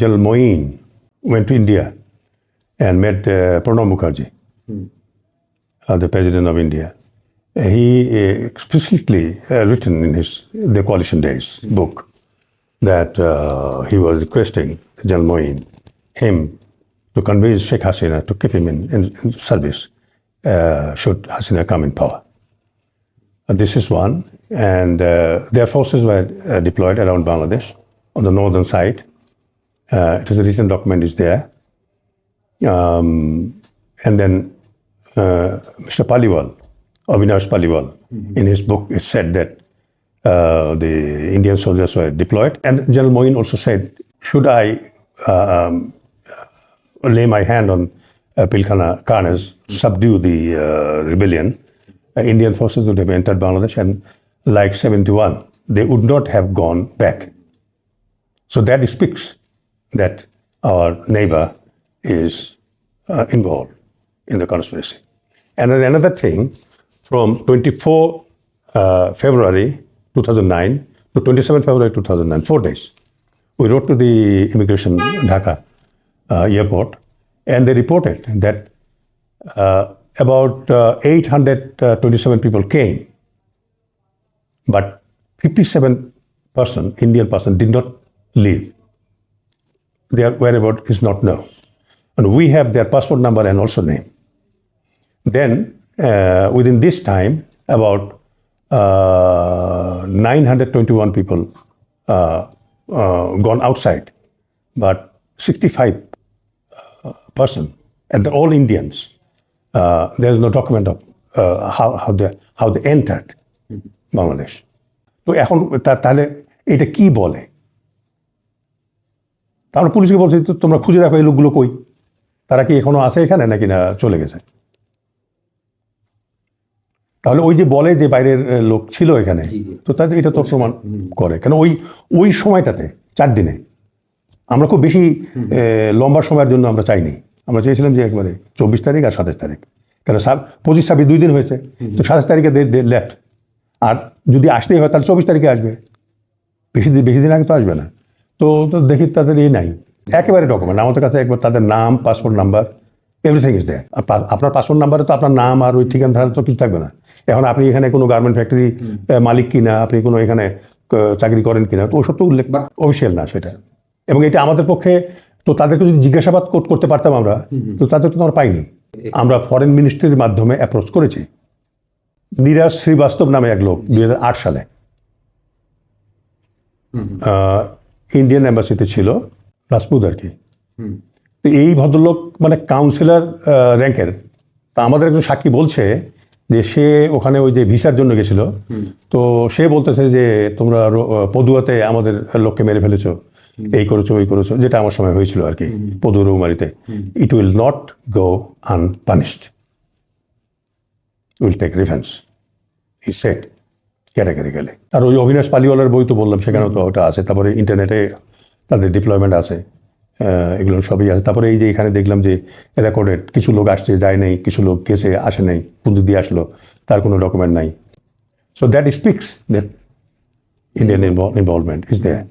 General Moin went to India and met Pranab Mukherjee, the president of India. He explicitly written in the Coalition Days book that he was requesting General Moin, him, to convince Sheikh Hasina to keep him in service should Hasina come in power. And this is one. And their forces were deployed around Bangladesh on the northern side. It is a written document is there. And then Mr. Paliwal, Avinash Paliwal, in his book, it said that the Indian soldiers were deployed. And General Moin also said, should I lay my hand on Pilkhana Khan's, subdue the rebellion, Indian forces would have entered Bangladesh, and like 71, they would not have gone back. So that speaks that our neighbor is involved in the conspiracy. And then another thing, from 24 February 2009 to 27 February 2009, 4 days, we wrote to the immigration Dhaka airport, and they reported that about 827 people came, but 57 Indian person did not leave. Their whereabouts is not known. And we have their passport number and also name. Then, within this time, about 921 people gone outside, but 65 and they're all Indians. There is no document of how they entered Bangladesh. তো এখন তাহলে এটা কি বলে? আমরা পুলিশকে বলছি তোমরা খুঁজে দেখো এই লোকগুলো কই, তারা কি এখনো আছে এখানে নাকি না চলে গেছে? তাহলে ওই যে বলে যে বাইরের লোক ছিল এখানে, তো তাদের এটা তো প্রমাণ করে কেন ওই সময়টাতে 4 দিনে আমরা খুব বেশি লম্বা সময়ের জন্য আমরা চাইনি। আমরা চেয়েছিলাম যে একবারে 24 তারিখ আর 27 তারিখ, কেন 25-26 2 দিন হয়েছে, তো 27 তারিখে লেফট। আর যদি আসতেই হয় তাহলে 24 তারিখে আসবে, বেশি দিন আগে তো আসবে না। তো দেখি তাদের নাই একেবারে ডকুমেন্ট আমাদের কাছে, একবার তাদের নাম, passport number, everything is there. আপনার পাসপোর্ট নাম্বারে তো আপনার নাম আর ওই ঠিকানা ছাড়া তো কিছু থাকবে না। এখন আপনি এখানে কোনো গার্মেন্ট ফ্যাক্টরি মালিক কিনা, আপনি কোনো এখানে চাকরি করেন কিনা, তো ওসব তো উল্লেখ অফিসিয়াল না সেটা। এবং এটা আমাদের পক্ষে, তো তাদেরকে যদি জিজ্ঞাসাবাদ করতে পারতাম আমরা, তো তাদেরকে তো আমরা পাইনি। আমরা ফরেন মিনিস্ট্রির মাধ্যমে অ্যাপ্রোচ করেছি। নীরাজ শ্রীবাস্তব নামে এক লোক 2008 সালে ইন্ডিয়ান এম্বাসিতে ছিল, রাজপুত আর কি। তো এই ভদ্রলোক মানে কাউন্সিলর র্যাঙ্কের। তা আমাদের একজন সাক্ষী বলছে যে সে ওখানে ওই যে ভিসার জন্য গেছিল, তো সে বলতেছে যে তোমরা পদুয়াতে আমাদের লোককে মেরে ফেলেছো, এই করেছো ওই করেছো, যেটা আমার সময় হয়েছিল আর কি পদুয়া রৌমারিতে। It will not go unpunished, will take revenge, he said categorically. আর ওই অবিনাশ পালিওয়ালার বই তো বললাম, সেখানেও তো ওটা আছে। তারপরে ইন্টারনেটে তাদের ডিপ্লয়মেন্ট আছে, এগুলো সবই আছে। তারপরে এই যে এখানে দেখলাম যে রেকর্ডেড কিছু লোক আসছে যায় নাই, কিছু লোক গেছে আসে নাই, পুঁজি দিয়ে আসলো, তার কোনো ডকুমেন্ট নাই। So that speaks that Indian involvement is there.